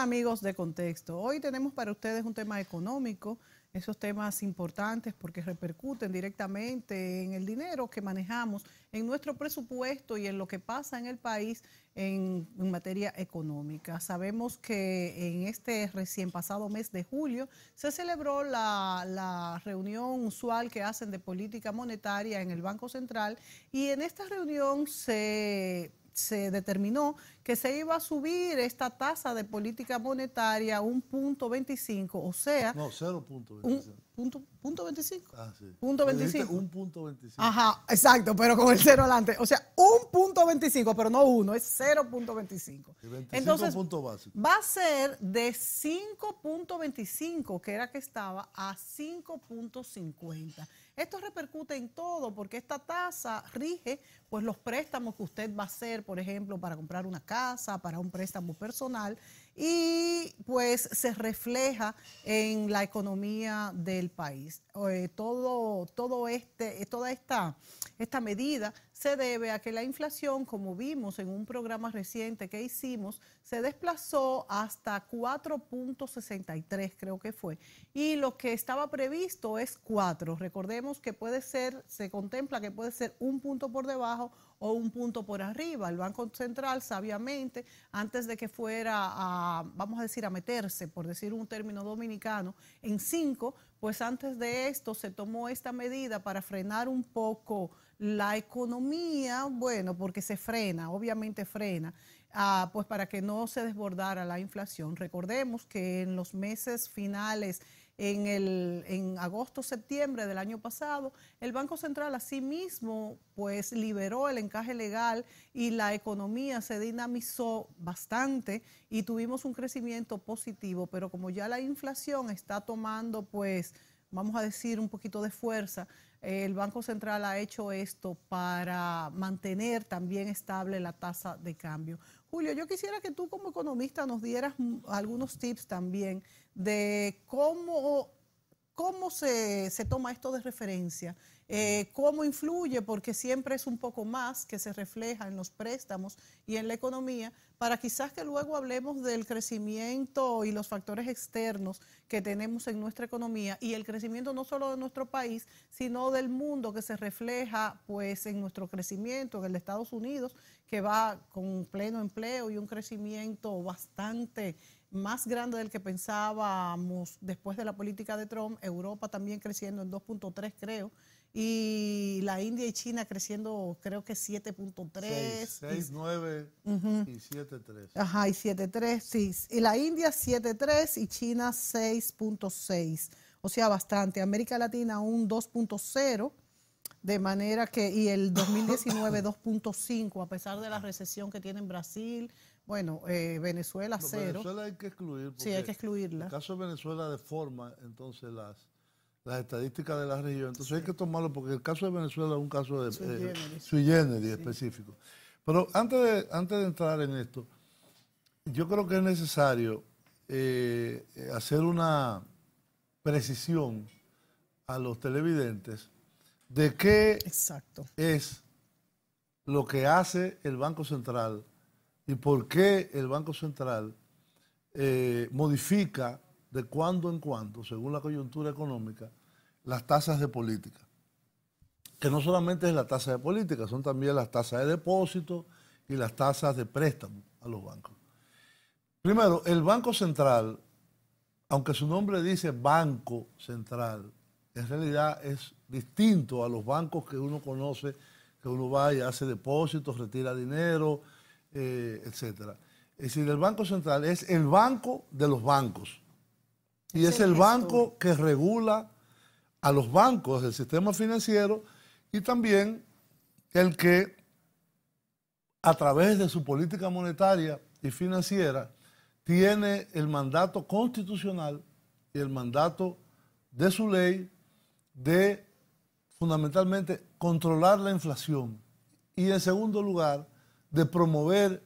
Hola amigos de Contexto. Hoy tenemos para ustedes un tema económico, esos temas importantes porque repercuten directamente en el dinero que manejamos, en nuestro presupuesto y en lo que pasa en el país en materia económica. Sabemos que en este recién pasado mes de julio se celebró la reunión usual que hacen de política monetaria en el Banco Central y en esta reunión se determinó que se iba a subir esta tasa de política monetaria a 1,25, o sea... No, 0,25. ¿Punto 25? Ah, sí. Punto Me dijiste 25. 1,25. Ajá, exacto, pero con el cero adelante. O sea, 1,25, pero no 1, es 0,25. Y 25 Entonces, puntos básicos. va a ser de 5,25, que era que estaba, a 5,50. Esto repercute en todo porque esta tasa rige pues los préstamos que usted va a hacer, por ejemplo, para comprar una casa, para un préstamo personal, y pues se refleja en la economía del país. Toda esta medida se debe a que la inflación, como vimos en un programa reciente que hicimos, se desplazó hasta 4,63, creo que fue, y lo que estaba previsto es 4. Recordemos que se contempla que puede ser un punto por debajo o un punto por arriba. El Banco Central, sabiamente, antes de que fuera vamos a decir, a meterse, por decir un término dominicano, en 5, pues antes de esto se tomó esta medida para frenar un poco la economía, bueno, porque se frena, obviamente frena, pues para que no se desbordara la inflación. Recordemos que en los meses finales, en agosto, septiembre del año pasado, el Banco Central asimismo pues liberó el encaje legal y la economía se dinamizó bastante y tuvimos un crecimiento positivo, pero como ya la inflación está tomando pues, vamos a decir, un poquito de fuerza, el Banco Central ha hecho esto para mantener también estable la tasa de cambio. Julio, yo quisiera que tú como economista nos dieras algunos tips también de cómo se toma esto de referencia, cómo influye, porque siempre es un poco más que se refleja en los préstamos y en la economía, para quizás que luego hablemos del crecimiento y los factores externos que tenemos en nuestra economía y el crecimiento no solo de nuestro país, sino del mundo, que se refleja pues en nuestro crecimiento, en el de Estados Unidos, que va con pleno empleo y un crecimiento bastante más grande del que pensábamos después de la política de Trump. Europa también creciendo en 2,3 creo, y la India y China creciendo creo que 7,3. 6, 9 y 7,3. Ajá, y 7,3, sí. Y la India 7,3 y China 6,6. O sea, bastante. América Latina un 2,0. De manera que, y el 2019 2,5, a pesar de la recesión que tiene en Brasil. Bueno, Venezuela 0. Venezuela hay que excluir. Sí, hay que excluirla. El caso de Venezuela deforma entonces las estadísticas de la región. Entonces hay que tomarlo porque el caso de Venezuela es un caso de sui generis específico. Pero antes de entrar en esto, yo creo que es necesario hacer una precisión a los televidentes de qué es lo que hace el Banco Central y por qué el Banco Central modifica de cuando en cuando, según la coyuntura económica, las tasas de política. Que no solamente es la tasa de política, son también las tasas de depósito y las tasas de préstamo a los bancos. Primero, el Banco Central, aunque su nombre dice Banco Central, en realidad es distinto a los bancos que uno conoce, que uno va y hace depósitos, retira dinero, etcétera. Es decir, el Banco Central es el banco de los bancos y es el banco que regula a los bancos del sistema financiero y también el que, a través de su política monetaria y financiera, tiene el mandato constitucional y el mandato de su ley de fundamentalmente controlar la inflación y en segundo lugar de promover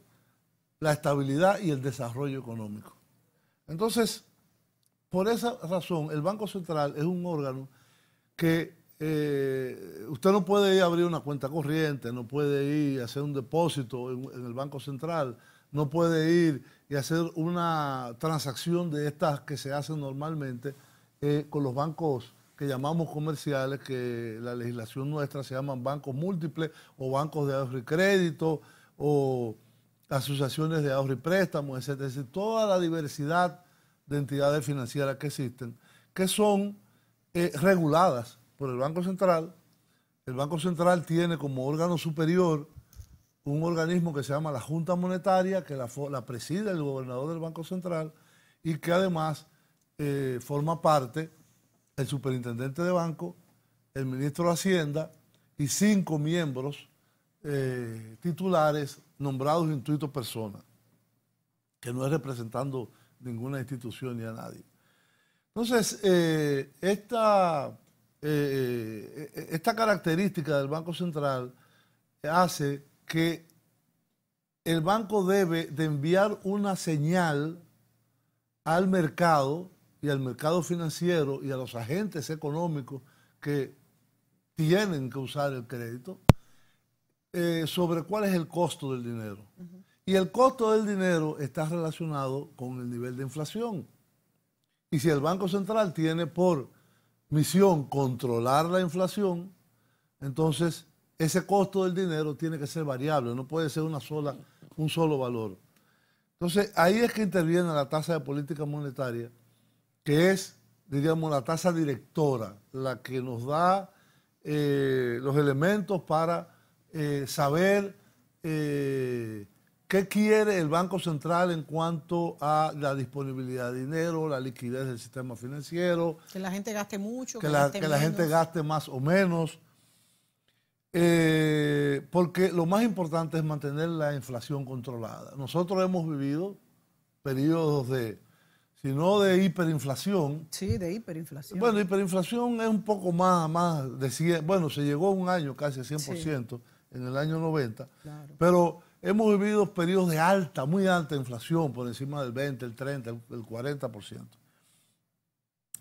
la estabilidad y el desarrollo económico. Entonces, por esa razón, el Banco Central es un órgano que usted no puede ir a abrir una cuenta corriente, no puede ir a hacer un depósito en el Banco Central, no puede ir y hacer una transacción de estas que se hacen normalmente con los bancos que llamamos comerciales, que la legislación nuestra se llaman bancos múltiples o bancos de ahorro y crédito o asociaciones de ahorro y préstamos, etcétera. Es decir, toda la diversidad de entidades financieras que existen, que son reguladas por el Banco Central. El Banco Central tiene como órgano superior un organismo que se llama la Junta Monetaria, que la preside el gobernador del Banco Central y que además forma parte el superintendente de banco, el ministro de Hacienda y 5 miembros titulares nombrados intuito persona, que no es representando ninguna institución ni a nadie. Entonces, esta característica del Banco Central hace que el banco debe de enviar una señal al mercado y al mercado financiero y a los agentes económicos que tienen que usar el crédito sobre cuál es el costo del dinero. Y el costo del dinero está relacionado con el nivel de inflación. Y si el Banco Central tiene por misión controlar la inflación, entonces ese costo del dinero tiene que ser variable, no puede ser un solo valor. Entonces ahí es que interviene la tasa de política monetaria, que es, diríamos, la tasa directora, la que nos da los elementos para saber qué quiere el Banco Central en cuanto a la disponibilidad de dinero, la liquidez del sistema financiero. Que la gente gaste mucho, que la gente gaste más o menos. Porque lo más importante es mantener la inflación controlada. Nosotros hemos vivido periodos si no de hiperinflación. Sí, de hiperinflación. Bueno, hiperinflación es un poco más de 100, bueno, se llegó un año casi a 100% en el año 90, claro. Pero hemos vivido periodos de muy alta inflación, por encima del 20, el 30, el 40%.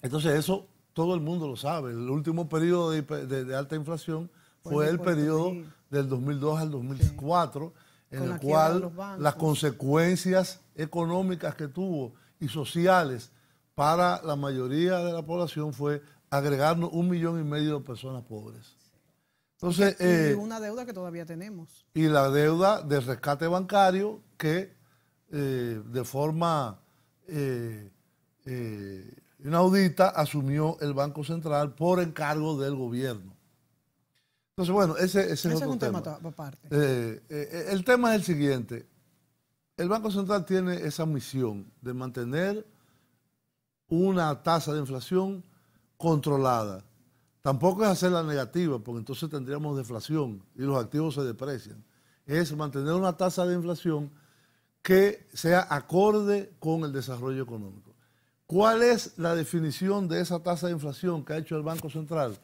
Entonces eso todo el mundo lo sabe. El último periodo de alta inflación fue el periodo del 2002 al 2004, en el cual las consecuencias económicas que tuvo y sociales para la mayoría de la población fue agregarnos 1,5 millones de personas pobres. Entonces, y una deuda que todavía tenemos. Y la deuda del rescate bancario que de forma inaudita asumió el Banco Central por encargo del gobierno. Entonces, bueno, ese es otro tema. Aparte. El tema es el siguiente. El Banco Central tiene esa misión de mantener una tasa de inflación controlada. Tampoco es hacerla negativa, porque entonces tendríamos deflación y los activos se deprecian. Es mantener una tasa de inflación que sea acorde con el desarrollo económico. ¿Cuál es la definición de esa tasa de inflación que ha hecho el Banco Central?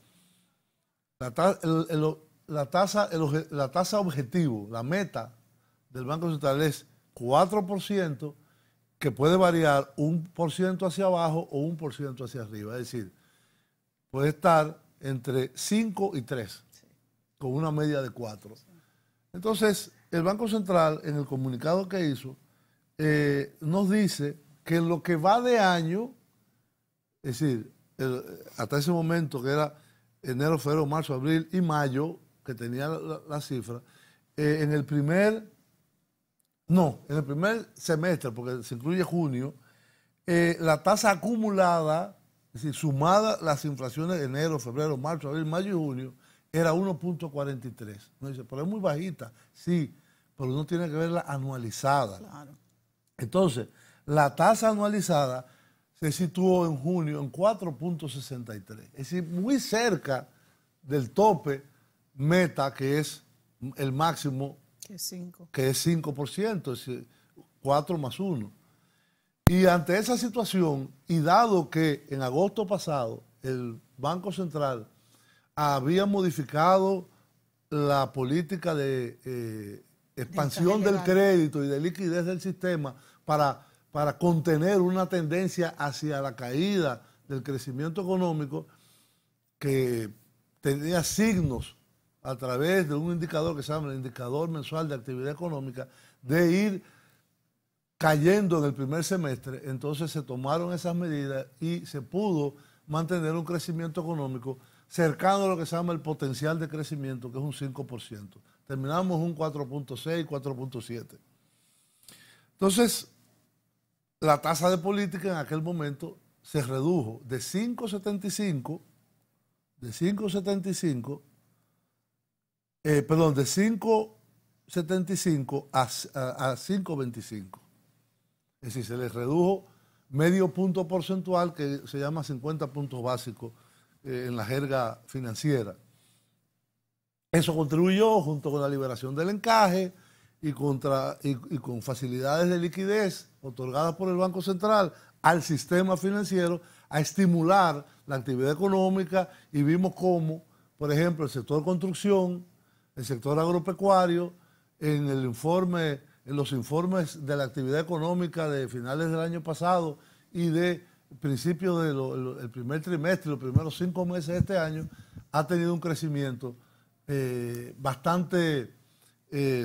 La tasa objetivo, la meta del Banco Central es 4%, que puede variar 1% hacia abajo o 1% hacia arriba. Es decir, puede estar entre 5 y 3, con una media de 4. Entonces, el Banco Central, en el comunicado que hizo, nos dice que en lo que va de año, es decir, hasta ese momento que era enero, febrero, marzo, abril y mayo, que tenía la cifra, en el primer semestre, porque se incluye junio, la tasa acumulada, es decir, sumada las inflaciones de enero, febrero, marzo, abril, mayo y junio, era 1.43. No dice, pero es muy bajita, sí, pero uno tiene que verla anualizada. Claro. Entonces, la tasa anualizada se situó en junio en 4.63. Es decir, muy cerca del tope meta, que es el máximo, que es 5%, es decir, 4 más 1. Y ante esa situación, y dado que en agosto pasado el Banco Central había modificado la política de expansión del crédito y de liquidez del sistema para contener una tendencia hacia la caída del crecimiento económico, que tenía signos a través de un indicador que se llama el indicador mensual de actividad económica, de ir cayendo en el primer semestre, entonces se tomaron esas medidas y se pudo mantener un crecimiento económico cercano a lo que se llama el potencial de crecimiento, que es un 5%. Terminamos un 4.6, 4.7. Entonces, la tasa de política en aquel momento se redujo de 5.75, de 5.75 a 5.25. Es decir, se les redujo medio punto porcentual, que se llama 50 puntos básicos en la jerga financiera. Eso contribuyó, junto con la liberación del encaje y con facilidades de liquidez otorgadas por el Banco Central al sistema financiero, a estimular la actividad económica, y vimos cómo, por ejemplo, el sector construcción, el sector agropecuario, en los informes de la actividad económica de finales del año pasado y de principios del primer trimestre, los primeros 5 meses de este año, ha tenido un crecimiento bastante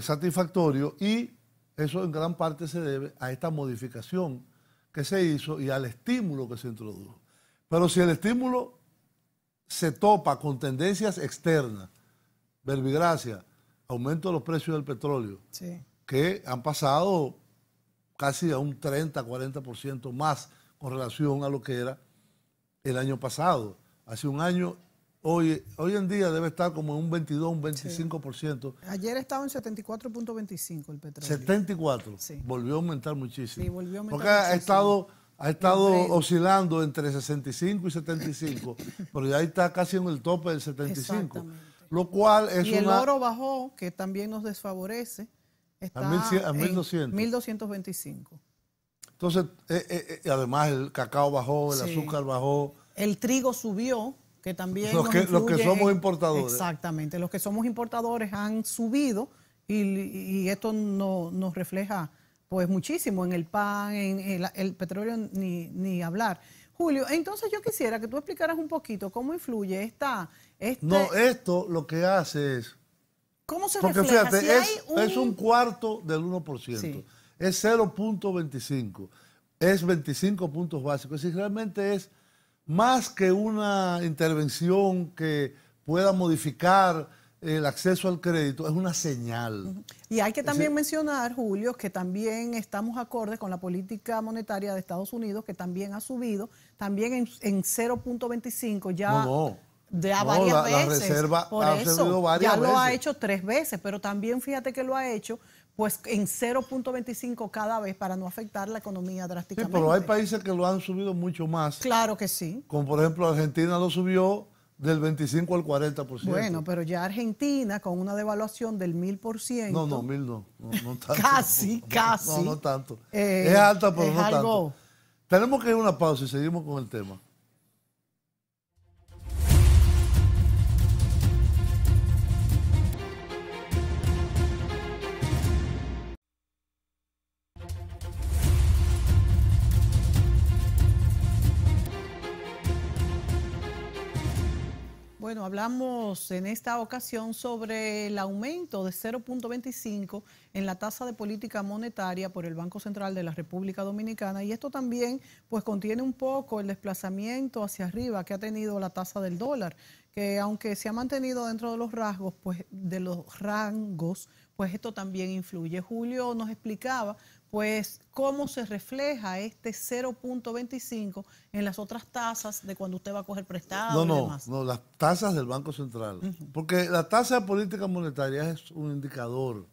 satisfactorio, y eso en gran parte se debe a esta modificación que se hizo y al estímulo que se introdujo. Pero si el estímulo se topa con tendencias externas, verbigracia, aumento de los precios del petróleo, sí, que han pasado casi a un 30-40% más con relación a lo que era el año pasado. Hace un año, hoy en día debe estar como en un 22, un 25%. Sí. Ayer estaba en 74.25 el petróleo. 74, sí, volvió a aumentar muchísimo. Sí, volvió a aumentar porque muchísimo. Ha estado oscilando entre 65 y 75, pero ya está casi en el tope del 75. Lo cual es el oro bajó, que también nos desfavorece. Está a 1.200. 1.225. Entonces, además el cacao bajó, el azúcar bajó. El trigo subió, que también los que somos importadores. Exactamente, los que somos importadores han subido, y esto nos refleja pues muchísimo en el pan, en el petróleo, ni hablar. Julio, entonces yo quisiera que tú explicaras un poquito cómo influye No, esto lo que hace es... ¿Cómo se porque refleja? fíjate, Si es un cuarto del 1%, sí, es 0.25, es 25 puntos básicos. Es decir, realmente es más que una intervención que pueda modificar el acceso al crédito, es una señal. Y hay que también mencionar, Julio, que también estamos acordes con la política monetaria de Estados Unidos, que también ha subido, también en 0.25 ya... varias veces. La reserva por ha servido varias veces. Ya lo ha hecho 3 veces, pero también fíjate que lo ha hecho pues en 0.25 cada vez para no afectar la economía drásticamente. Sí, pero hay países que lo han subido mucho más. Claro que sí. Como por ejemplo Argentina lo subió del 25 al 40%. Bueno, pero ya Argentina con una devaluación del 1000%. No, 1000 no tanto. Casi. No tanto. Es alta, pero no algo... tanto. Tenemos que ir a una pausa y seguimos con el tema. Bueno, hablamos en esta ocasión sobre el aumento de 0.25 en la tasa de política monetaria por el Banco Central de la República Dominicana, y esto también pues contiene un poco el desplazamiento hacia arriba que ha tenido la tasa del dólar, que aunque se ha mantenido dentro de los rangos, pues esto también influye. Julio nos explicaba pues cómo se refleja este 0.25 en las otras tasas de cuando usted va a coger prestado y demás. No, las tasas del Banco Central. Porque la tasa de política monetaria es un indicador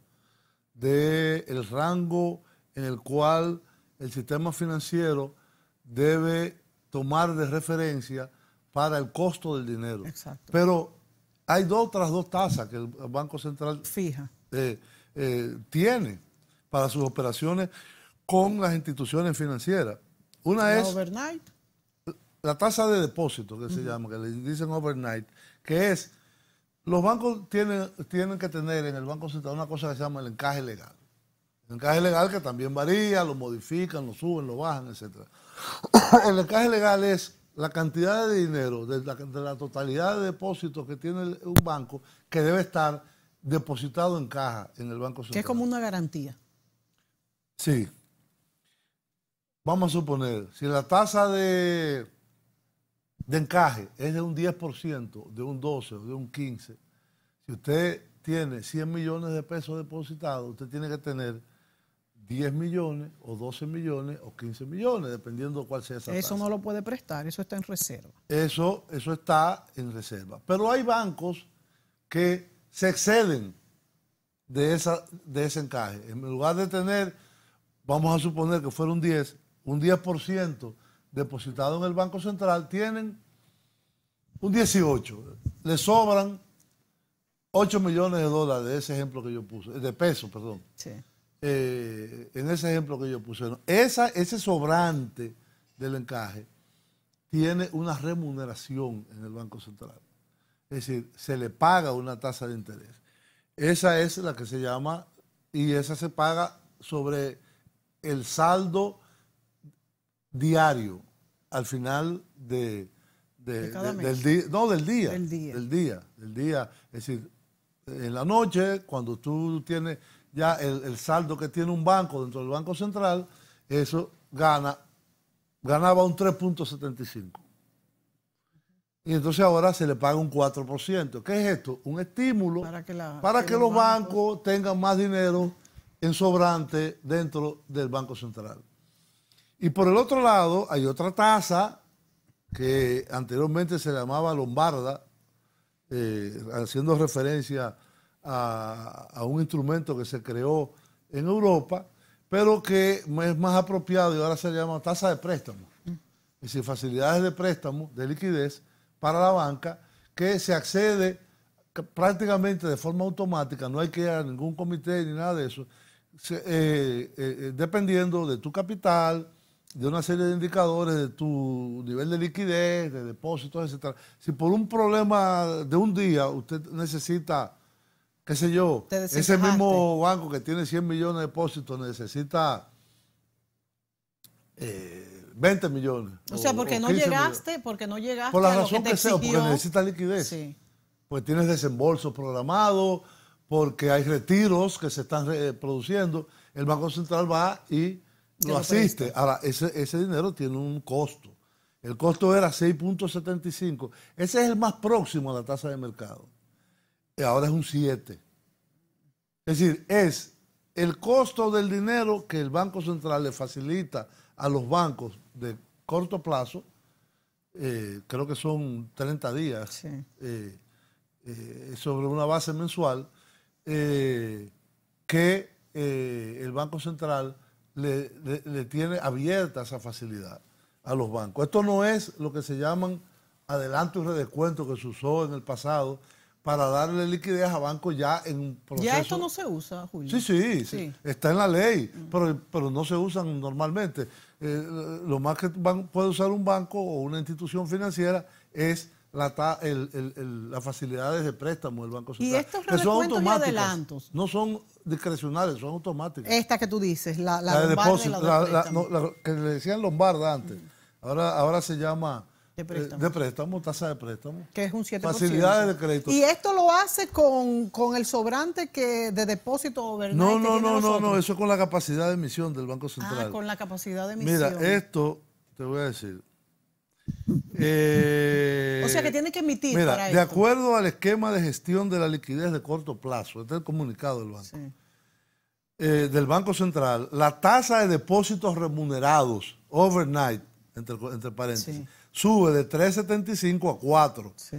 del rango en el cual el sistema financiero debe tomar de referencia para el costo del dinero. Exacto. Pero hay otras dos tasas que el Banco Central fija tiene para sus operaciones con las instituciones financieras. Una es overnight, la tasa de depósito, que se llama, que le dicen overnight, que es, los bancos tienen que tener en el Banco Central una cosa que se llama el encaje legal. El encaje legal que también varía, lo modifican, lo suben, lo bajan, etc. El encaje legal es la cantidad de dinero, de la totalidad de depósitos que tiene un banco, que debe estar depositado en caja en el Banco Central. Que es como una garantía. Sí. vamos a suponer, si la tasa de encaje es de un 10%, de un 12 o de un 15, si usted tiene 100 millones de pesos depositados, usted tiene que tener 10 millones o 12 millones o 15 millones, dependiendo cuál sea esa Eso tasa. no lo puede prestar, eso está en reserva. Eso está en reserva. Pero hay bancos que se exceden de ese encaje. En lugar de tener, vamos a suponer que fuera un 10% depositado en el Banco Central, tienen un 18%. Le sobran 8 millones de dólares de ese ejemplo que yo puse, de pesos, perdón. Sí. En ese ejemplo que yo puse. ¿No? Ese sobrante del encaje tiene una remuneración en el Banco Central. Es decir, se le paga una tasa de interés. Esa es la que se llama, y esa se paga sobre el saldo diario al final De cada mes. del día. No, del día. Del día. Del día. Es decir, en la noche, cuando tú tienes ya el saldo que tiene un banco dentro del Banco Central, eso ganaba un 3.75. Y entonces ahora se le paga un 4%. ¿Qué es esto? Un estímulo para que los bancos tengan más dinero en sobrante dentro del Banco Central. Y por el otro lado, hay otra tasa que anteriormente se llamaba Lombarda, haciendo referencia a un instrumento que se creó en Europa, pero que es más apropiado y ahora se llama tasa de préstamo. Es decir, facilidades de préstamo, de liquidez para la banca, que se accede prácticamente de forma automática, no hay que ir a ningún comité ni nada de eso, dependiendo de tu capital, de una serie de indicadores, de tu nivel de liquidez, de depósitos, etc. Si por un problema de un día usted necesita, qué sé yo, ese mismo banco que tiene 100 millones de depósitos necesita 20 millones. O sea, porque no llegaste, porque no llegaste por la a lo razón que sea, porque necesitas liquidez. Sí. Porque tienes desembolsos programados, porque hay retiros que se están produciendo. El Banco Central va y lo asiste. Ahora, ese dinero tiene un costo. El costo era 6.75. Ese es el más próximo a la tasa de mercado. Y ahora es un 7. Es decir, es el costo del dinero que el Banco Central le facilita a los bancos de corto plazo, creo que son 30 días, sí. Sobre una base mensual, que el Banco Central le tiene abierta esa facilidad a los bancos. Esto no es lo que se llaman adelanto y redescuento que se usó en el pasado para darle liquidez a bancos ya en un proceso. Ya esto no se usa, Julio. Sí. Está en la ley, pero no se usan normalmente. Lo más que puede usar un banco o una institución financiera es las facilidades de préstamo del Banco Central. ¿Y estos redescuentos y adelantos? No son discrecionales, son automáticas. Esta que tú dices, la de depósito, la que le decían Lombarda antes. Ahora se llama de préstamo, tasa de préstamo. Que es un 7%. Facilidades de crédito. ¿Y esto lo hace con el sobrante de depósito overnight? No, eso es con la capacidad de emisión del Banco Central. Con la capacidad de emisión. Mira, esto, te voy a decir. O sea que tiene que emitir para esto. De acuerdo al esquema de gestión de la liquidez de corto plazo, este es el comunicado del banco. Sí. Del Banco Central, la tasa de depósitos remunerados, overnight, entre paréntesis, sube de 3.75 a 4. Sí.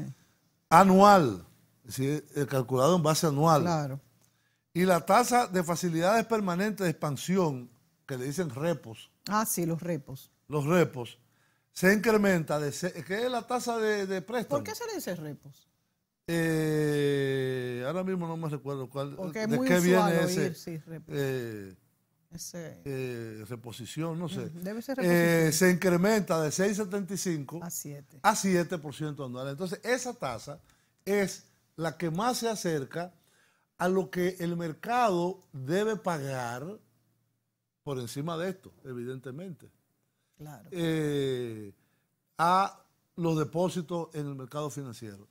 Anual, es decir, calculado en base anual. Claro. Y la tasa de facilidades permanentes de expansión, que le dicen repos. Sí, los repos. Los repos, se incrementa, ¿qué es la tasa de préstamo? ¿Por qué se le dice repos? Ahora mismo no me recuerdo cuál. Porque es de muy qué usual viene oír, sí, repos. Reposición, no sé. Debe ser reposición. Se incrementa de 6.75 a 7% anual. Entonces, esa tasa es la que más se acerca a lo que el mercado debe pagar por encima de esto, evidentemente. Claro. A los depósitos en el mercado financiero.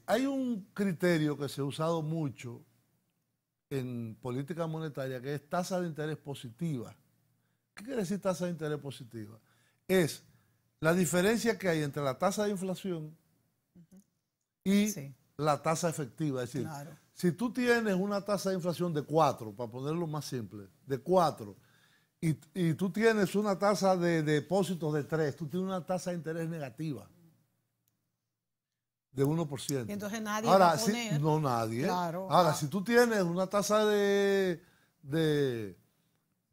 Hay un criterio que se ha usado mucho en política monetaria, que es tasa de interés positiva, ¿Qué quiere decir tasa de interés positiva? Es la diferencia que hay entre la tasa de inflación y Sí, la tasa efectiva. Es decir, claro. si tú tienes una tasa de inflación de 4, para ponerlo más simple, de 4, y tú tienes una tasa de depósitos de 3, tú tienes una tasa de interés negativa de 1%. Y entonces nadie Ahora, va a poner. no nadie. Claro. Ahora, si tú tienes una tasa de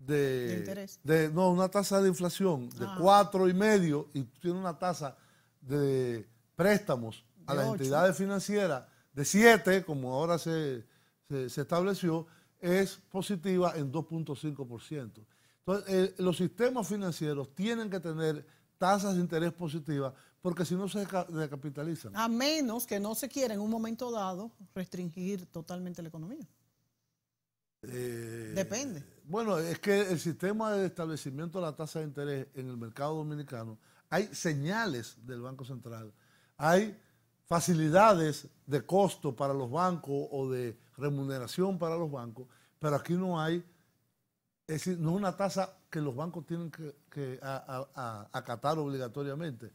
interés. no, una tasa de inflación de 4,5 y tú tienes una tasa de préstamos a De las 8. entidades financieras de 7, como ahora se estableció, es positiva en 2,5%. Entonces, los sistemas financieros tienen que tener tasas de interés positivas porque si no se descapitalizan. A menos que no se quiera en un momento dado restringir totalmente la economía. Depende. Bueno, es que el sistema de establecimiento de la tasa de interés en el mercado dominicano, hay señales del Banco Central, hay facilidades de costo para los bancos o de remuneración para los bancos, pero aquí no hay, es decir, no es una tasa que los bancos tienen que acatar obligatoriamente.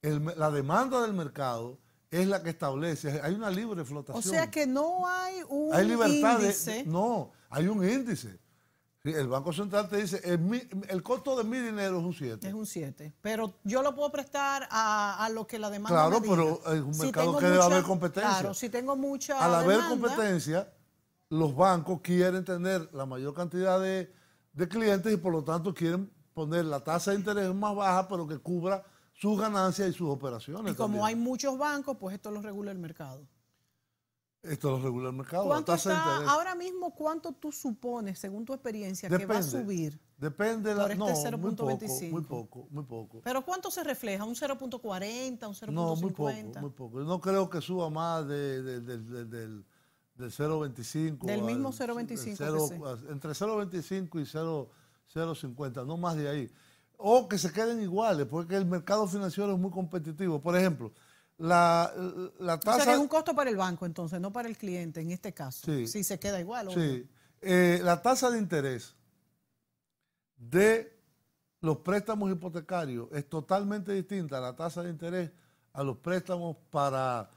La demanda del mercado es la que establece, hay una libre flotación. O sea que no hay un hay libertad índice. no, hay un índice. Sí, el Banco Central te dice, el costo de mi dinero es un 7. Es un 7. Pero yo lo puedo prestar a lo que la demanda Claro, me diga. pero es un Si mercado tengo que debe mucha- haber competencia. Claro, si tengo mucha Al haber demanda, competencia, los bancos quieren tener la mayor cantidad de clientes y por lo tanto quieren poner la tasa de interés más baja, pero que cubra sus ganancias y sus operaciones. y como también. hay muchos bancos, pues esto lo regula el mercado. Esto lo regula el mercado. La ¿Cuánto tasa de está interés. ahora mismo, cuánto tú supones, según tu experiencia, que va a subir? Depende de por la. este No, muy poco, 0.25? muy poco, muy poco. ¿Pero cuánto se refleja? ¿Un 0.40, un 0.50? No, muy poco, muy poco. Yo no creo que suba más del 0.25. Del mismo 0.25 Entre 0.25 y 0.50, no más de ahí. O que se queden iguales, porque el mercado financiero es muy competitivo. Por ejemplo, la O tasa... sea que es un costo para el banco, entonces, no para el cliente en este caso. Sí. Si se queda igual. Sí. La tasa de interés de los préstamos hipotecarios es totalmente distinta a la tasa de interés a los préstamos para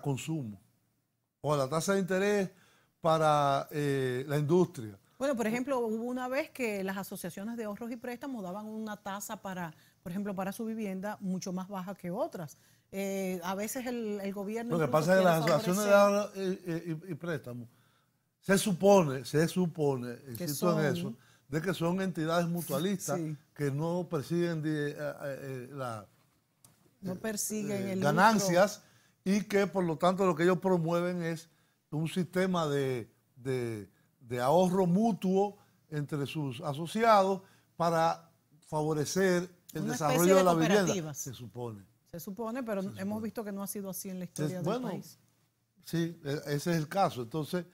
consumo o a la tasa de interés para la industria. Bueno, por ejemplo, hubo una vez que las asociaciones de ahorros y préstamos daban una tasa para, por ejemplo, para su vivienda mucho más baja que otras. A veces el gobierno... Lo que incluso pasa es que quiere las asociaciones de ahorros y préstamos se supone, insisto en eso, de que son entidades mutualistas Sí. que no persiguen no persiguen el ganancias y que por lo tanto lo que ellos promueven es un sistema de ahorro mutuo entre sus asociados para favorecer el Una desarrollo especie de de la vivienda. cooperativas. Se supone. Se supone, pero hemos visto que no ha sido así en la historia Bueno, del país. sí, ese es el caso. Entonces,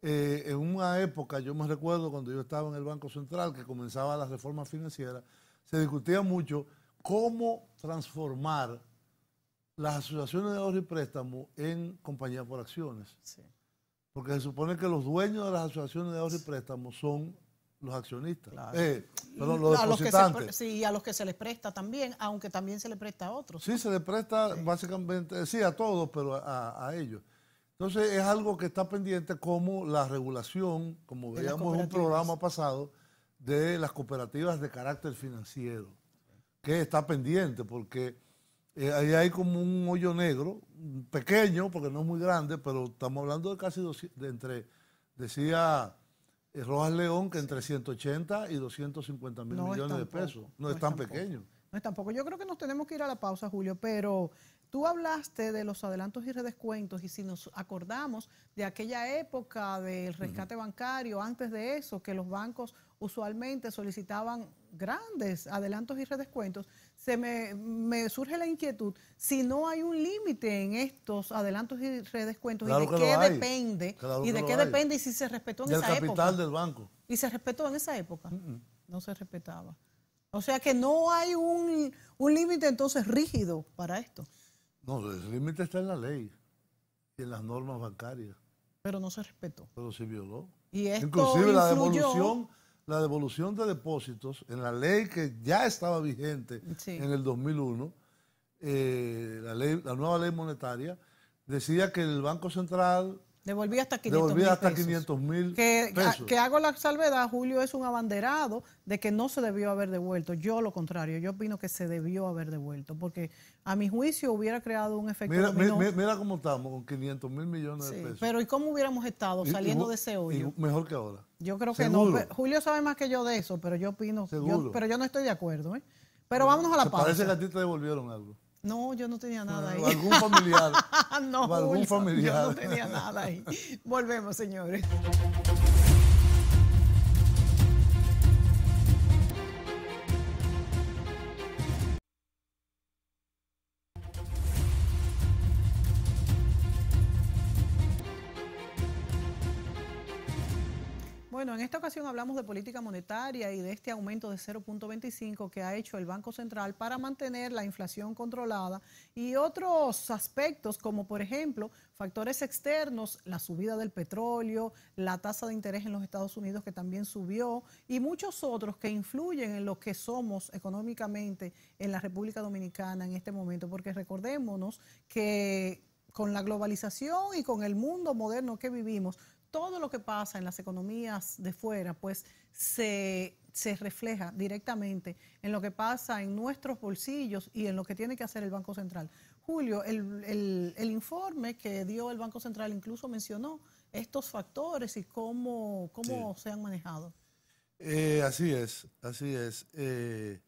en una época, yo me recuerdo cuando yo estaba en el Banco Central, que comenzaba la reforma financiera, se discutía mucho cómo transformar las asociaciones de ahorro y préstamo en compañía por acciones. Sí. Porque se supone que los dueños de las asociaciones de ahorro y préstamo son los accionistas. Claro. Perdón, los a los que depositantes. sí, a los que se les presta también, aunque también se le presta a otros. Sí, se le presta básicamente, sí, a todos, pero a ellos. Entonces es algo que está pendiente como la regulación, como De las veíamos en un cooperativas. programa pasado, de las cooperativas de carácter financiero, que está pendiente porque ahí hay como un hoyo negro, pequeño, porque no es muy grande, pero estamos hablando de casi decía Rojas León, que entre 180 y 250 mil millones de pesos. No es tan pequeño. No es tampoco. Yo creo que nos tenemos que ir a la pausa, Julio, pero tú hablaste de los adelantos y redescuentos y si nos acordamos de aquella época del rescate bancario, antes de eso, que los bancos usualmente solicitaban grandes adelantos y redescuentos, me surge la inquietud si no hay un límite en estos adelantos y redescuentos Claro y de que qué lo hay. depende Claro y que de lo qué hay. depende y si se respetó en Del esa capital época. del banco. ¿Y se respetó en esa época? No se respetaba. O sea que no hay un límite entonces rígido para esto. No, el límite está en la ley y en las normas bancarias, Pero no se respetó. pero se violó. Y esto Inclusive la influyó. devolución la devolución de depósitos en la ley que ya estaba vigente Sí. en el 2001, la nueva ley monetaria, decía que el Banco Central Devolví hasta 500 devolvía mil hasta pesos. 500.000 Que pesos. hago la salvedad, Julio es un abanderado de que no se debió haber devuelto. Yo lo contrario, yo opino que se debió haber devuelto, porque a mi juicio hubiera creado un efecto dominó. Mira cómo estamos, con 500.000 millones de Sí, pesos. pero ¿y cómo hubiéramos estado saliendo de ese hoyo? Mejor que ahora. Yo creo que Seguro. no. Julio sabe más que yo de eso, pero yo opino, Seguro. pero yo no estoy de acuerdo. Pero vámonos a la pausa. Parece que a ti te devolvieron algo. No, yo no tenía nada ahí. O algún familiar. No, o algún Julio, familiar. yo no tenía nada ahí. Volvemos, señores. Bueno, en esta ocasión hablamos de política monetaria y de este aumento de 0.25 que ha hecho el Banco Central para mantener la inflación controlada y otros aspectos como, por ejemplo, factores externos, la subida del petróleo, la tasa de interés en los Estados Unidos que también subió y muchos otros que influyen en lo que somos económicamente en la República Dominicana en este momento, porque recordémonos que con la globalización y con el mundo moderno que vivimos, todo lo que pasa en las economías de fuera, pues se refleja directamente en lo que pasa en nuestros bolsillos y en lo que tiene que hacer el Banco Central. Julio, el informe que dio el Banco Central incluso mencionó estos factores y cómo se han manejado. Así es, así es. En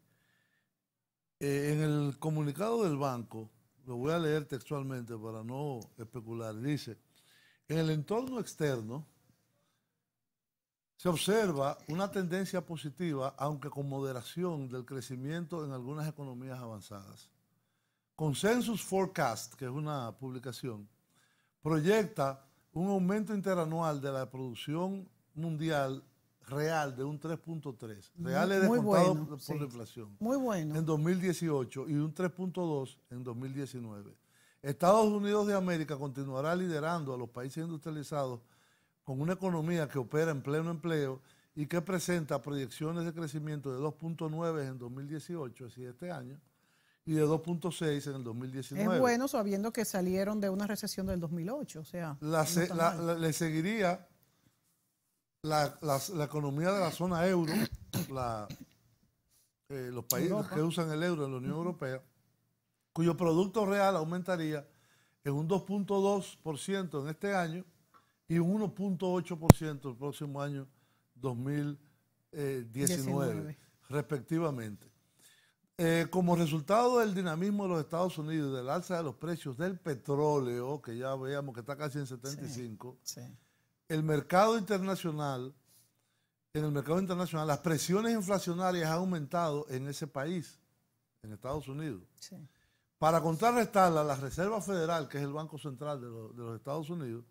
el comunicado del banco, lo voy a leer textualmente para no especular, dice: en el entorno externo se observa una tendencia positiva, aunque con moderación, del crecimiento en algunas economías avanzadas. Consensus Forecast, que es una publicación, proyecta un aumento interanual de la producción mundial real de un 3.3, reales descontado por la inflación, muy bueno, en 2018 y un 3.2 en 2019. Estados Unidos de América continuará liderando a los países industrializados con una economía que opera en pleno empleo y que presenta proyecciones de crecimiento de 2.9 en 2018, así este año, y de 2.6 en el 2019. Es bueno sabiendo que salieron de una recesión del 2008, o sea. Le seguiría la economía de la zona euro, los países Europa, que usan el euro en la Unión Europea, cuyo Producto Real aumentaría en un 2.2% en este año y un 1.8% el próximo año 2019, respectivamente. Como resultado del dinamismo de los Estados Unidos y del alza de los precios del petróleo, que ya veíamos que está casi en 75, en el mercado internacional, las presiones inflacionarias han aumentado en ese país, en Estados Unidos. Sí. Para contrarrestarla, la Reserva Federal, que es el Banco Central de los Estados Unidos,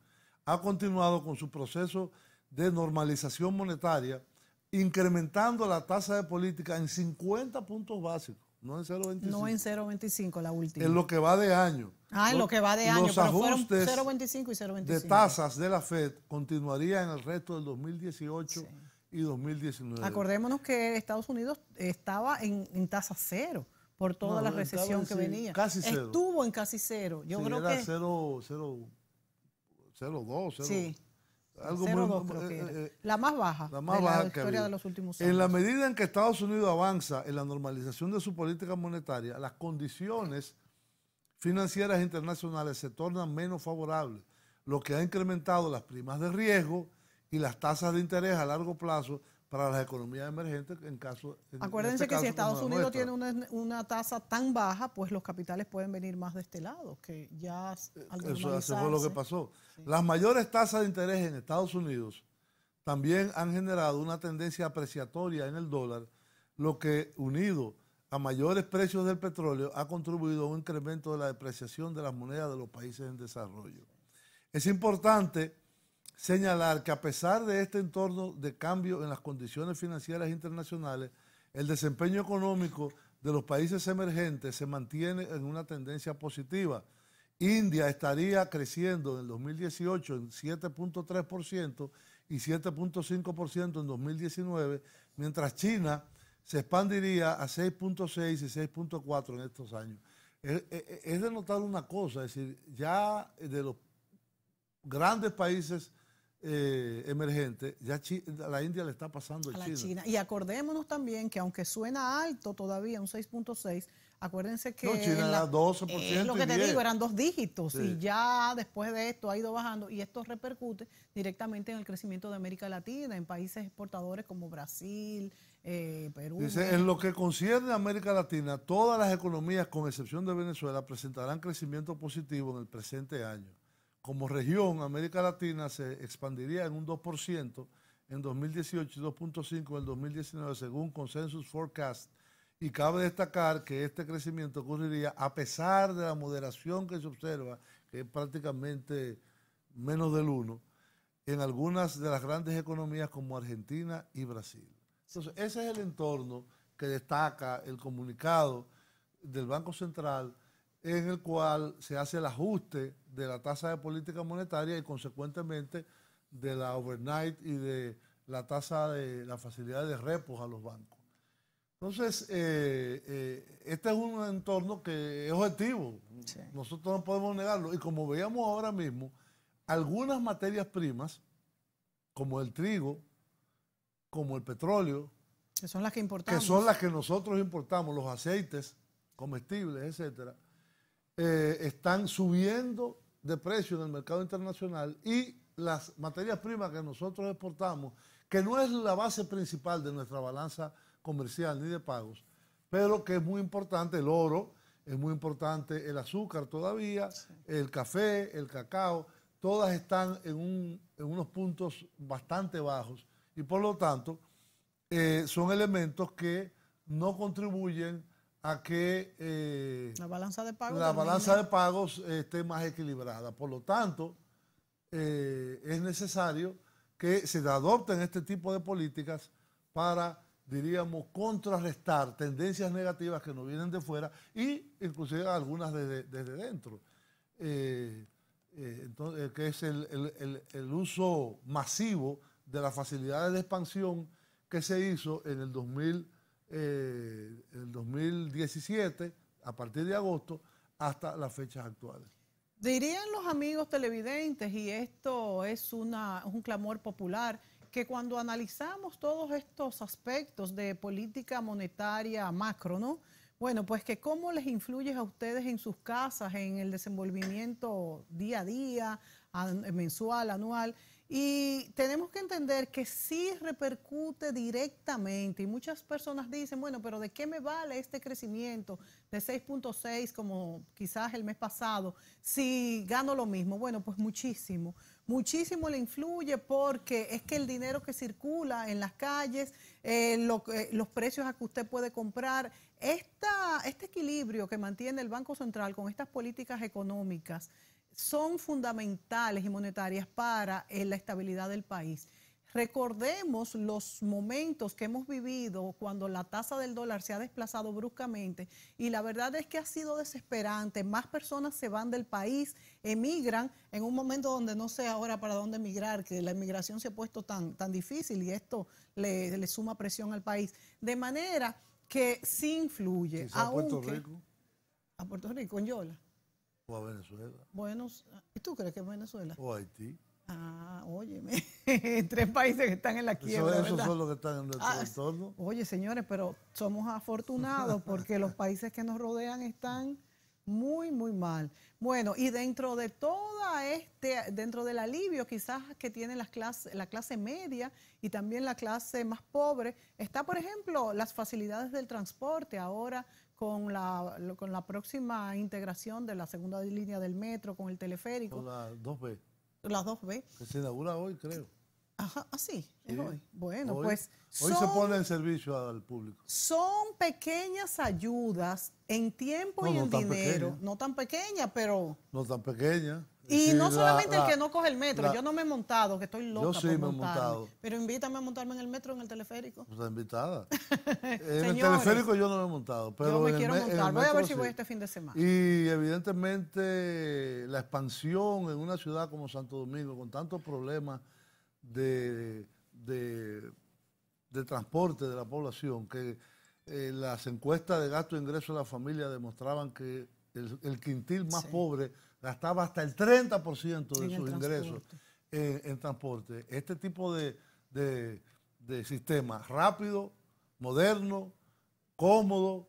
ha continuado con su proceso de normalización monetaria, incrementando la tasa de política en 50 puntos básicos, no en 0.25. No en 0.25, la última. En lo que va de año. En lo que va de año, los pero fueron ajustes 0.25 y 0.25. de tasas de la FED continuarían en el resto del 2018 y 2019. Acordémonos que Estados Unidos estaba en tasa cero por toda la recesión que venía. Casi cero. Estuvo en casi cero. Yo creo era que 0.2, 0. Sí. Algo 0.2 creo que era. La más baja de la historia de los últimos años. En la medida en que Estados Unidos avanza en la normalización de su política monetaria, las condiciones financieras internacionales se tornan menos favorables, lo que ha incrementado las primas de riesgo y las tasas de interés a largo plazo para las economías emergentes en caso. Acuérdense que si Estados Unidos tiene una tasa tan baja, pues los capitales pueden venir más de este lado, que ya eso fue lo que pasó. Sí. Las mayores tasas de interés en Estados Unidos también han generado una tendencia apreciatoria en el dólar, lo que, unido a mayores precios del petróleo, ha contribuido a un incremento de la depreciación de las monedas de los países en desarrollo. Es importante señalar que a pesar de este entorno de cambio en las condiciones financieras internacionales, el desempeño económico de los países emergentes se mantiene en una tendencia positiva. India estaría creciendo en el 2018 en 7.3% y 7.5% en 2019, mientras China se expandiría a 6.6 y 6.4 en estos años. Es de notar una cosa, es decir, ya de los grandes países emergentes, ya la India le está pasando a China. Y acordémonos también que aunque suena alto todavía, un 6.6, acuérdense que no, China era 12%. Es lo que te digo, eran 2 dígitos, sí. Y ya después de esto ha ido bajando, y esto repercute directamente en el crecimiento de América Latina, en países exportadores como Brasil, Perú. Dice, en lo que concierne a América Latina, todas las economías, con excepción de Venezuela, presentarán crecimiento positivo en el presente año. Como región, América Latina se expandiría en un 2% en 2018 y 2.5% en el 2019, según Consensus Forecast. Y cabe destacar que este crecimiento ocurriría a pesar de la moderación que se observa, que es prácticamente menos del 1%, en algunas de las grandes economías como Argentina y Brasil. Entonces, ese es el entorno que destaca el comunicado del Banco Central, en el cual se hace el ajuste de la tasa de política monetaria y consecuentemente de la overnight y de la tasa de la facilidad de repos a los bancos. Entonces, este es un entorno que es objetivo, sí. Nosotros no podemos negarlo, y como veíamos ahora mismo, algunas materias primas, como el trigo, como el petróleo, que son las que importamos, que son las que nosotros importamos, los aceites comestibles, etcétera, están subiendo de precio en el mercado internacional, y las materias primas que nosotros exportamos, que no es la base principal de nuestra balanza comercial ni de pagos, pero que es muy importante, el oro, es muy importante el azúcar todavía, sí. El café, el cacao, todas están en unos puntos bastante bajos, y por lo tanto son elementos que no contribuyen a que la balanza de pagos esté más equilibrada. Por lo tanto, es necesario que se adopten este tipo de políticas para, diríamos, contrarrestar tendencias negativas que nos vienen de fuera, y inclusive algunas desde dentro. Entonces, que es el uso masivo de las facilidades de expansión que se hizo en el 2017, a partir de agosto, hasta las fechas actuales. Dirían los amigos televidentes, y esto es un clamor popular, que cuando analizamos todos estos aspectos de política monetaria macro, ¿no? Bueno, pues que cómo les influye a ustedes en sus casas, en el desenvolvimiento día a día, mensual, anual. Y tenemos que entender que sí repercute directamente, y muchas personas dicen, bueno, pero ¿de qué me vale este crecimiento de 6.6 como quizás el mes pasado si gano lo mismo? Bueno, pues muchísimo, muchísimo le influye, porque es que el dinero que circula en las calles, los precios a que usted puede comprar, este equilibrio que mantiene el Banco Central con estas políticas económicas son fundamentales y monetarias para la estabilidad del país. Recordemos los momentos que hemos vivido cuando la tasa del dólar se ha desplazado bruscamente, y la verdad es que ha sido desesperante. Más personas se van del país, emigran en un momento donde no sé ahora para dónde emigrar, que la emigración se ha puesto tan difícil, y esto le suma presión al país. De manera que sí influye. ¿A Puerto Rico? A Puerto Rico, en Yola. O a Venezuela. Bueno, ¿y tú crees que es Venezuela? O Haití. Óyeme, 3 países que están en la quiebra, esos son los que están en nuestro entorno. Oye, señores, pero somos afortunados porque los países que nos rodean están muy, muy mal. Bueno, y dentro de dentro del alivio quizás que tiene la clase media y también la clase más pobre, está, por ejemplo, las facilidades del transporte ahora, con la próxima integración de la segunda línea del metro, con el teleférico. Con la 2B. Las 2B. Que se inaugura hoy, creo. Ajá, sí, es hoy. Bueno, hoy, pues hoy se pone en servicio al público. Son pequeñas ayudas en tiempo y en dinero. Pequeña. No tan pequeñas, pero... No tan pequeñas. Y sí, no solamente el que no coge el metro. Yo no me he montado, que estoy loca. Yo sí me he montado. Pero invítame a montarme en el metro o en el teleférico. Está invitada. En el teleférico yo no me he montado. Pero yo me quiero montar. Voy a ver si voy este fin de semana. Y evidentemente la expansión en una ciudad como Santo Domingo, con tantos problemas de, de- de transporte de la población, que las encuestas de gasto e ingreso de la familia demostraban que el quintil más Sí. pobre gastaba hasta el 30% de En el sus ingresos transporte. en transporte. Este tipo de sistema rápido, moderno, cómodo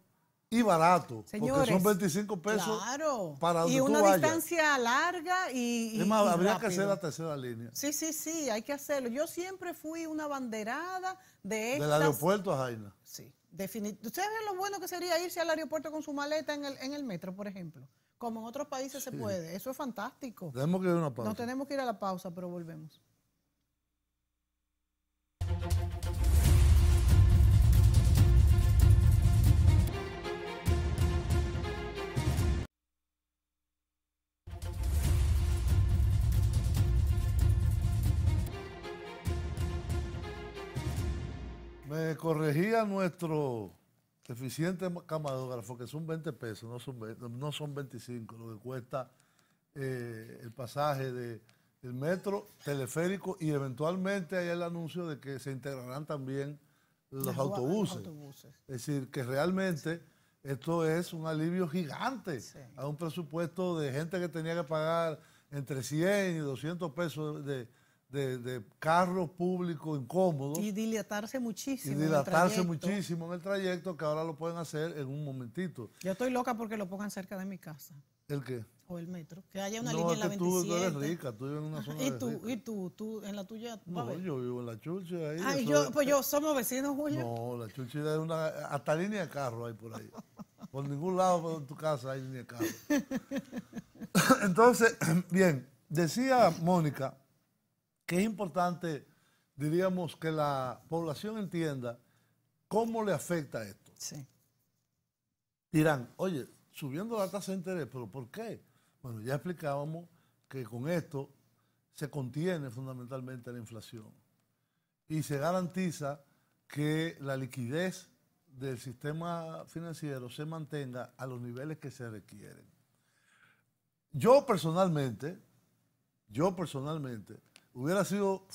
y barato, porque Señores, son 25 pesos claro, para donde y tú una vayas. distancia larga y, Es más, y habría que hacer rápido. la tercera línea, Sí, sí, sí, hay que hacerlo. Yo siempre fui una banderada de del estas. aeropuerto a Jaina. Sí, definitivamente. ¿Ustedes ven lo bueno que sería irse al aeropuerto con su maleta en el metro, por ejemplo? Como en otros países se puede. Eso es fantástico. Tenemos que ir a una pausa. Nos tenemos que ir a la pausa, pero volvemos. Me corregía nuestro eficiente camarógrafo que son 20 pesos, no son 25, lo que cuesta el pasaje del metro, teleférico y eventualmente hay el anuncio de que se integrarán también los autobuses. Es decir, que realmente esto es un alivio gigante a un presupuesto de gente que tenía que pagar entre 100 y 200 pesos de carros públicos incómodos. Y dilatarse muchísimo. Y dilatarse muchísimo en el trayecto, que ahora lo pueden hacer en un momentito. Yo estoy loca porque lo pongan cerca de mi casa. ¿El qué? O el metro. Que haya una No, línea en es la que 27. tú eres rica, tú vives en una zona rica. ¿Y tú en la tuya? No, yo vivo en la Churchill ahí. Ay, somos vecinos, Julio. No, la Churchill es una, hasta línea de carro hay por ahí. Por ningún lado de tu casa hay línea de carro. Entonces, bien, decía Mónica que es importante, diríamos, que la población entienda cómo le afecta esto. Sí. Dirán, oye, subiendo la tasa de interés, ¿pero por qué? Bueno, ya explicábamos que con esto se contiene fundamentalmente la inflación y se garantiza que la liquidez del sistema financiero se mantenga a los niveles que se requieren. Yo personalmente, hubiera sido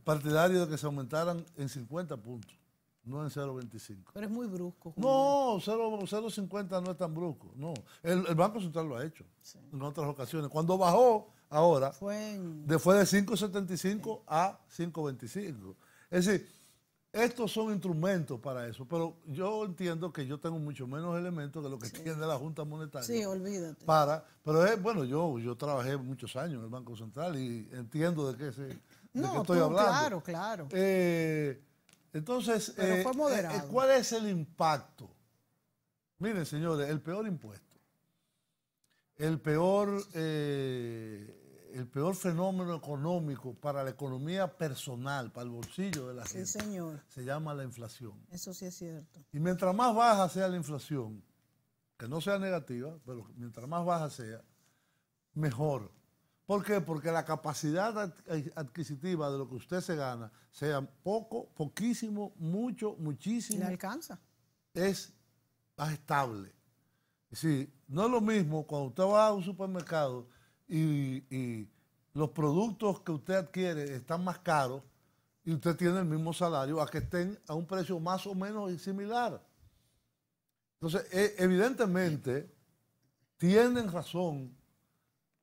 partidario de que se aumentaran en 50 puntos, no en 0,25. Pero es muy brusco, Julio. No, 0,50 no es tan brusco, no. El Banco Central lo ha hecho en otras ocasiones. Cuando bajó ahora, fue de 5,75 a 5,25. Es decir, estos son instrumentos para eso, pero yo entiendo que yo tengo mucho menos elementos que lo que tiene la Junta Monetaria. Sí, olvídate. Pero bueno, yo trabajé muchos años en el Banco Central y entiendo de qué estoy hablando. Claro, claro. Entonces, pero fue moderado. ¿Cuál es el impacto? Miren, señores, el peor impuesto, el peor fenómeno económico para la economía personal, para el bolsillo de la gente, señor, se llama la inflación. Eso sí es cierto. Y mientras más baja sea la inflación, que no sea negativa, pero mientras más baja sea, mejor. ¿Por qué? Porque la capacidad adquisitiva de lo que usted se gana, sea poco, poquísimo, mucho, muchísimo, ¿le alcanza? es más estable. Es decir, no es lo mismo cuando usted va a un supermercado y los productos que usted adquiere están más caros y usted tiene el mismo salario, a que estén a un precio más o menos similar. Entonces, evidentemente, tienen razón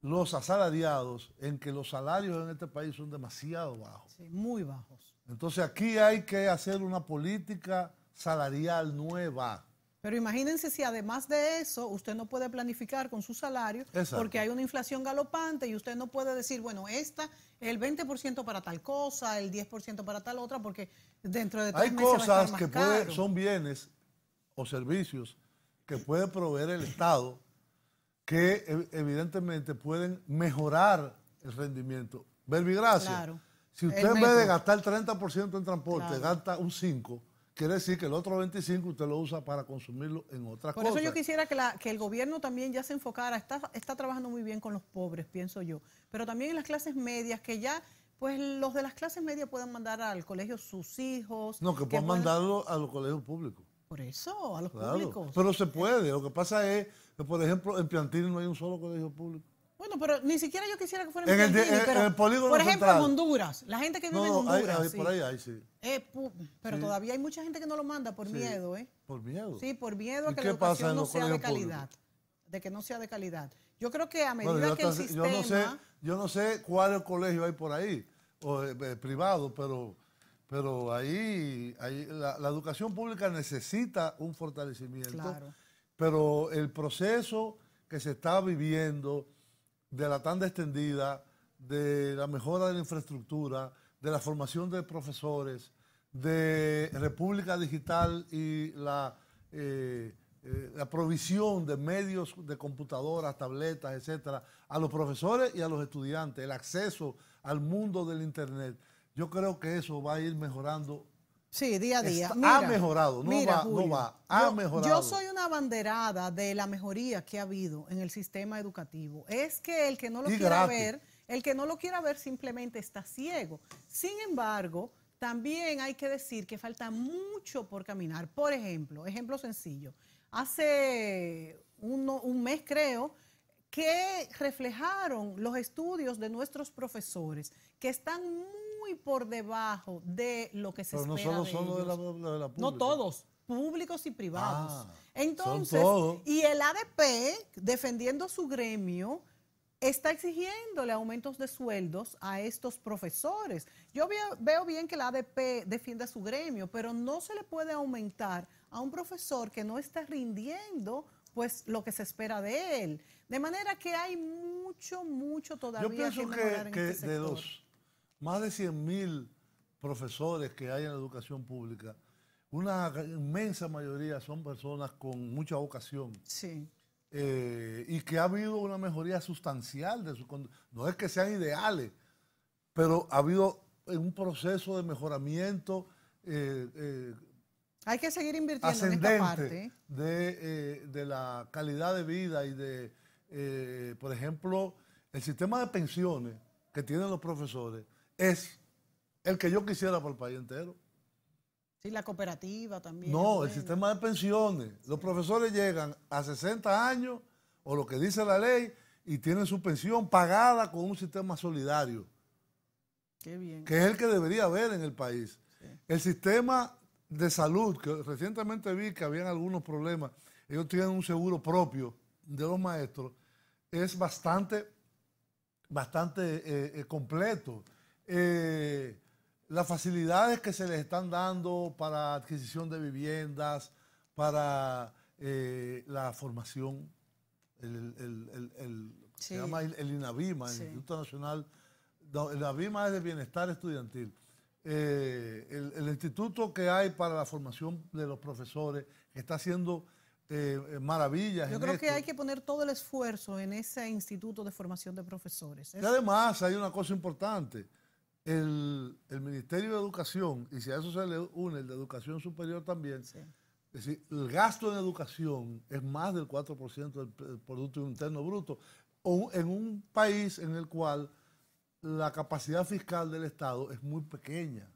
los asalariados en que los salarios en este país son demasiado bajos. Sí, muy bajos. Entonces, aquí hay que hacer una política salarial nueva. Pero imagínense si además de eso usted no puede planificar con su salario. Exacto. Porque hay una inflación galopante y usted no puede decir, bueno, el 20% para tal cosa, el 10% para tal otra, porque dentro de 3 meses va a estar más caro. Hay cosas que son bienes o servicios que puede proveer el Estado que evidentemente pueden mejorar el rendimiento. Verbigracia, claro. Si usted en vez de gastar 30% en transporte, gasta un 5%, quiere decir que el otro 25 usted lo usa para consumirlo en otras cosas. Por eso yo quisiera que el gobierno también ya se enfocara, está trabajando muy bien con los pobres, pienso yo, pero también en las clases medias, que ya, pues los de las clases medias puedan mandar al colegio sus hijos. No, que puedan mandarlo a los colegios públicos. Por eso, a los públicos. Pero se puede, lo que pasa es que, por ejemplo, en Piantini no hay un solo colegio público. Bueno, Bueno, pero ni siquiera yo quisiera que fuera En en Piantini, pero, el polígono por ejemplo, central. en Honduras, la gente que vive en Honduras. Sí. Por ahí hay, sí. Pero Sí. todavía hay mucha gente que no lo manda por Sí. miedo, ¿eh? ¿Por miedo? Sí, por miedo ¿Y a que qué la pasa educación en no los sea de colegios calidad. públicos? De que no sea de calidad. Yo creo que a medida Bueno, que el sistema... yo no sé cuáles colegios hay por ahí, o privados, pero ahí la educación pública necesita un fortalecimiento. Claro. Pero el proceso que se está viviendo de la tanda extendida, de la mejora de la infraestructura, de la formación de profesores, de República Digital y la provisión de medios de computadoras, tabletas, etcétera, a los profesores y a los estudiantes, el acceso al mundo del Internet. Yo creo que eso va a ir mejorando. Sí, día a día. Ha mejorado, ha mejorado. Yo soy una abanderada de la mejoría que ha habido en el sistema educativo. Es que el que no lo quiera ver, el que no lo quiera ver simplemente está ciego. Sin embargo, también hay que decir que falta mucho por caminar. Por ejemplo, ejemplo sencillo. Hace un mes, creo, que reflejaron los estudios de nuestros profesores, que están muy por debajo de lo que se espera de ellos. Pero no solo son de la pública. No todos, públicos y privados. Ah, entonces, y el ADP, defendiendo su gremio, está exigiéndole aumentos de sueldos a estos profesores. Yo veo bien que la ADP defiende su gremio, pero no se le puede aumentar a un profesor que no está rindiendo pues lo que se espera de él. De manera que hay mucho todavía que mejorar en este sector. De los más de 100.000 profesores que hay en la educación pública, una inmensa mayoría son personas con mucha vocación. Sí. Y que ha habido una mejoría sustancial de su conducta. No es que sean ideales, pero ha habido un proceso de mejoramiento hay que seguir invirtiendo ascendente en esta parte de la calidad de vida y de, por ejemplo, el sistema de pensiones que tienen los profesores es el que yo quisiera para el país entero. Sí, la cooperativa también. No, el sistema de pensiones. Los profesores llegan a 60 años, o lo que dice la ley, y tienen su pensión pagada con un sistema solidario. Qué bien. Que es el que debería haber en el país. Sí. El sistema de salud, que recientemente vi que habían algunos problemas, ellos tienen un seguro propio de los maestros, es bastante completo. Las facilidades que se les están dando para adquisición de viviendas, para la formación, se llama el INAVIMA, el Instituto Nacional, no, el INAVIMA es de Bienestar Estudiantil. El instituto que hay para la formación de los profesores, que está haciendo maravillas. Yo creo que hay que poner todo el esfuerzo en ese instituto de formación de profesores. Y además hay una cosa importante. El Ministerio de Educación, y si a eso se le une el de Educación Superior también, es decir, el gasto en educación es más del 4% del Producto Interno Bruto, en un país en el cual la capacidad fiscal del Estado es muy pequeña.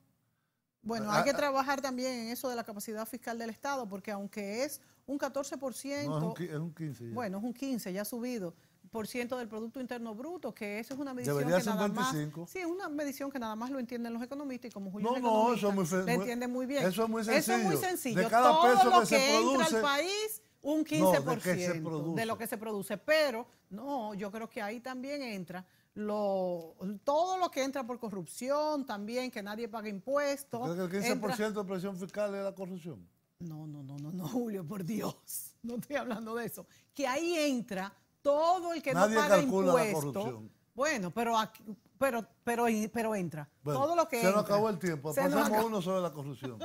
Bueno, hay que trabajar también en eso de la capacidad fiscal del Estado, porque aunque es un 14%... No, es un 15%. Ya. Bueno, es un 15%, ya ha subido, por ciento del Producto Interno Bruto, que eso es una medición debería que ser nada 25. más... Sí, es una medición que nada más lo entienden los economistas, y como Julio eso le entiende muy bien. Eso es muy sencillo. Eso es muy sencillo. De cada todo peso lo que se produce, entra al país, un 15% de lo que se produce. Pero, no, yo creo que ahí también entra... todo lo que entra por corrupción también, que nadie paga impuestos. ¿Crees que el 15% de presión fiscal es la corrupción? No, Julio, por Dios. No estoy hablando de eso. Que ahí entra todo el que nadie no paga calcula impuestos. La corrupción. Bueno, pero entra. Bueno, todo lo que se entra. nos acabó el tiempo. Pasamos uno sobre la corrupción.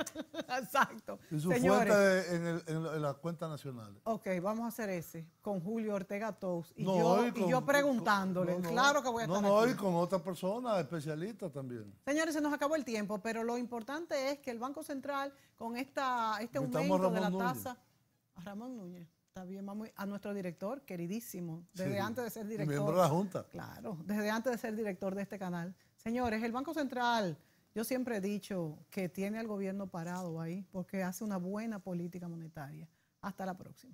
Exacto. Y su Señores, fuente en las cuentas nacionales. Ok, vamos a hacer ese con Julio Ortega Tous y yo preguntándole. Claro que voy a estar aquí. Y con otras personas especialistas también. Señores, se nos acabó el tiempo, pero lo importante es que el Banco Central, con este aumento de la tasa... A Ramón Núñez. Está bien, vamos a nuestro director, queridísimo, desde antes de ser director. Miembro de la Junta. Claro, desde antes de ser director de este canal. Señores, el Banco Central, yo siempre he dicho que tiene al gobierno parado ahí porque hace una buena política monetaria. Hasta la próxima.